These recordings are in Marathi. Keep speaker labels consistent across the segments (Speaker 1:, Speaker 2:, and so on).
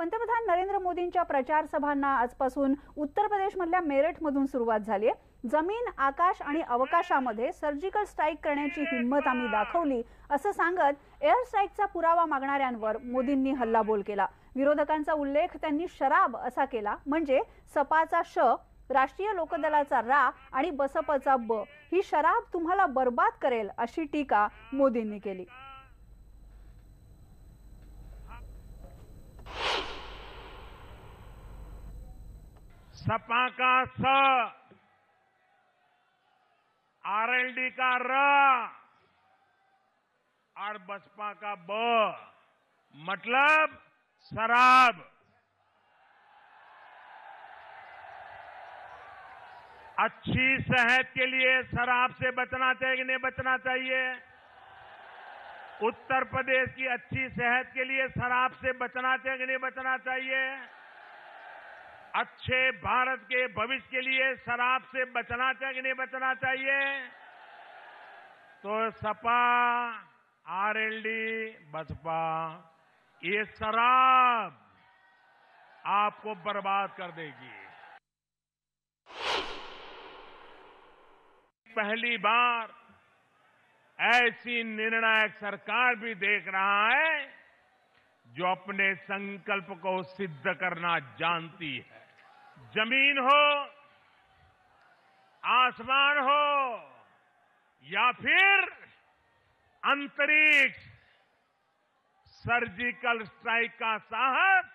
Speaker 1: पंतप्रधान नरेंद्र मोदींच्या प्रचार सभांना आजपासून उत्तर प्रदेशमधल्या मेरठमधून सुरुवात झाली आहे। जमीन, आकाश आणि अवकाशामध्ये सर्जिकल स्ट्राईक करण्याची हिंमत आम्ही दाखवली असं सांगत एअर स्ट्राईकचा पुरावा मागणाऱ्यांवर मोदींनी हल्लाबोल केला। विरोधकांचा उल्लेख त्यांनी शराब असा केला, म्हणजे सपाचा श, राष्ट्रीय लोकदलाचा रा आणि बसपचा ब, ही शराब तुम्हाला बर्बाद करेल अशी टीका मोदींनी केली।
Speaker 2: सपा का स, आरएलडी का र और बसपा का ब, मतलब शराब। अच्छी सेहत के लिए शराब से बचना चाहिए कि नहीं बचना चाहिए? उत्तर प्रदेश की अच्छी सेहत के लिए शराब से बचना चाहिए कि नहीं बचना चाहिए? अच्छे भारत के भविष्य के लिए शराब से बचना चाहिए कि नहीं बचना चाहिए? तो सपा, आरएलडी, बसपा, ये शराब आपको बर्बाद कर देगी। पहली बार ऐसी निर्णायक सरकार भी देख रहा है जो अपने संकल्प को सिद्ध करना जानती है। जमीन हो, आसमान हो या फिर अंतरिक्ष, सर्जिकल स्ट्राइक का साहस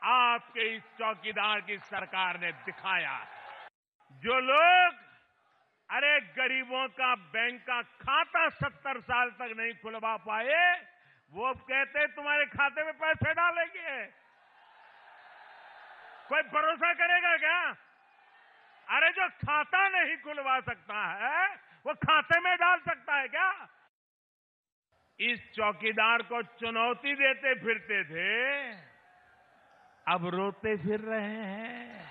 Speaker 2: आपके इस चौकीदार की सरकार ने दिखाया है। जो लोग अरे गरीबों का बैंक का खाता 70 साल तक नहीं खुलवा पाए, वो कहते तुम्हारे खाते में पैसे डालेंगे। कोई भरोसा करेगा क्या? अरे जो खाता नहीं खुलवा सकता है वो खाते में डाल सकता है क्या? इस चौकीदार को चुनौती देते फिरते थे, अब रोते फिर रहे हैं।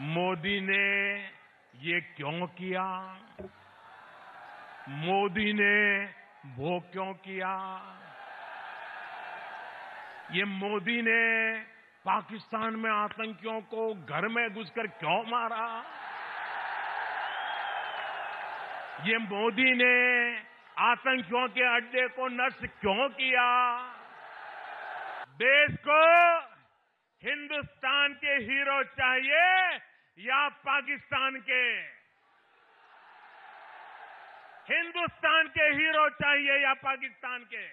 Speaker 2: मोदी ने ये क्यों किया? मोदी ने वो क्यों किया? ये मोदी ने पाकिस्तान में आतंकियों को घर में घुसकर क्यों मारा? ये मोदी ने आतंकियों के अड्डे को नष्ट क्यों किया? देश को हिंदुस्तान के हीरो चाहिए या पाकिस्तान के? हिंदुस्तान के हीरो चाहिए या पाकिस्तान के?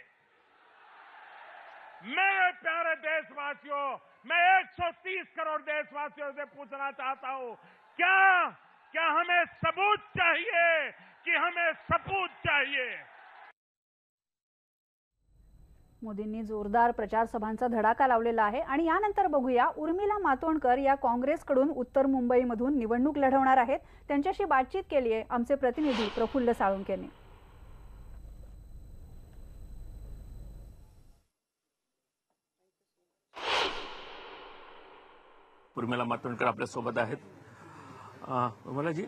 Speaker 2: मेरे प्यारे देशवासियों, मैं 130 करोड़ देशवासियों से पूछना चाहता हूं, क्या हमें सबूत चाहिए कि हमें सपूत चाहिए?
Speaker 1: मोदींनी जोरदार प्रचार सभांचा धडाका लावलेला आहे। आणि यानंतर बघूया, उर्मिला मातोंडकर या काँग्रेसकडून उत्तर मुंबईमधून निवडणूक लढवणार आहेत। त्यांच्याशी बातचीत केली आहे आमचे प्रतिनिधी प्रफुल्ल साळुंखे यांनी।
Speaker 3: उर्मिला मातोंडकर आपल्या सोबत आहेत। उर्मिला जी,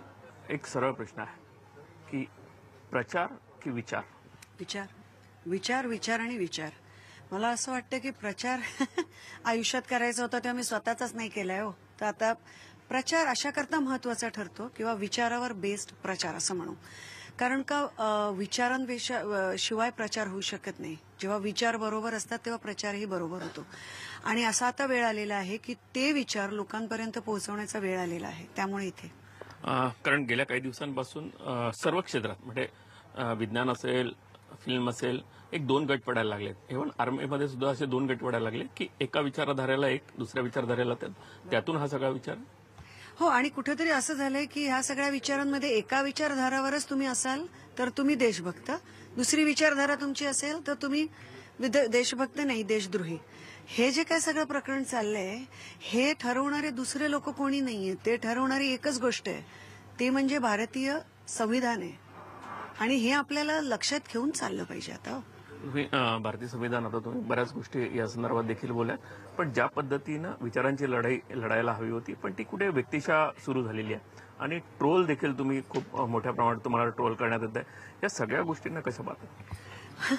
Speaker 3: एक सरळ प्रश्न आहे की प्रचार की विचार?
Speaker 4: विचार विचार विचार आणि विचार। मला असं वाटतं की प्रचार आयुष्यात करायचा होता तेव्हा मी स्वतःचाच नाही केलाय हो, तर आता प्रचार अशा करता महत्वाचा ठरतो किंवा विचारावर बेस्ड प्रचार असं म्हणू। कारण का विचारांशिवाय प्रचार होऊ शकत नाही। जेव्हा विचार बरोबर असतात तेव्हा प्रचारही बरोबर होतो। आणि असा आता वेळ आलेला आहे की ते विचार लोकांपर्यंत पोहोचवण्याचा वेळ आलेला आहे। त्यामुळे इथे
Speaker 3: कारण गेल्या काही दिवसांपासून सर्व क्षेत्रात म्हणजे विज्ञान असेल, फिल्म असेल, एक दोन गट पडायला लागलेत। इव्हन आर्मीमध्ये सुद्धा असे दोन गट पडायला लागले की एका विचारधारेला एक, दुसऱ्या विचारधारेला त्यातून हा सगळा विचार।
Speaker 4: हो, आणि कुठेतरी असं झालंय की ह्या सगळ्या विचारांमध्ये एका विचारधारावरच तुम्ही असाल तर तुम्ही देशभक्त, दुसरी विचारधारा तुमची असेल तर तुम्ही देशभक्त नाही, देशद्रोही। हे जे काय सगळं प्रकरण चाललंय हे ठरवणारे दुसरे लोक कोणी नाहीये, ते ठरवणारी एकच गोष्ट आहे, ते म्हणजे भारतीय संविधान आहे। आणि हे आपल्याला लक्षात घेऊन चाललं पाहिजे। आता
Speaker 3: भारतीय संविधान, आता तुम्ही बऱ्याच गोष्टी या संदर्भात देखील बोललात, पण ज्या पद्धतीनं विचारांची लढाई लढायला हवी होती पण ती कुठे व्यक्तिशः सुरू झालेली आहे आणि ट्रोल देखील तुम्ही खूप मोठ्या प्रमाणात तुम्हाला ट्रोल करण्यात येत आहे। या सगळ्या गोष्टींना कसं पाहता?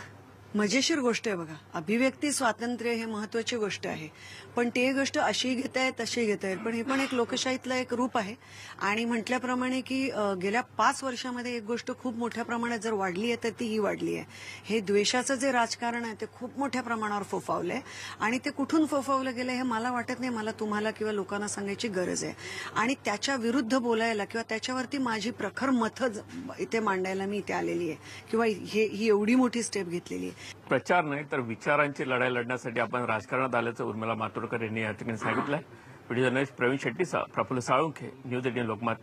Speaker 4: मजेशीर गोष्ट आहे बघा. अभिव्यक्ती स्वातंत्र्य हे महत्वाची गोष्ट आहे, पण ती गोष्ट अशी घेता येत तशी घेता येईल, पण हे पण एक लोकशाहीतलं एक रूप आहे. आणि म्हटल्याप्रमाणे की गेल्या 5 वर्षामध्ये एक गोष्ट खूप मोठ्या प्रमाणात जर वाढली आहे तर ती ही वाढली आहे. हे द्वेषाचं जे राजकारण आहे ते खूप मोठ्या प्रमाणावर फोफावलंय आणि ते कुठून फोफावलं गेलं हे मला वाटत नाही, मला तुम्हाला किंवा लोकांना सांगायची गरज आहे. आणि त्याच्या विरुद्ध बोलायला किंवा त्याच्यावरती माझी प्रखर मतं इथे मांडायला मी इथे आलेली आहे किंवा ही एवढी मोठी स्टेप घेतलेली आहे.
Speaker 3: प्रचार नाही तर विचारांची लढाई लढण्यासाठी आपण राजकारणात आल्याचं उर्मिला मातोंडकर यांनी या ठिकाणी सांगितलंय. Video journalist Praveen Shetty, Praful Salunkhe, news 18 Lokmat.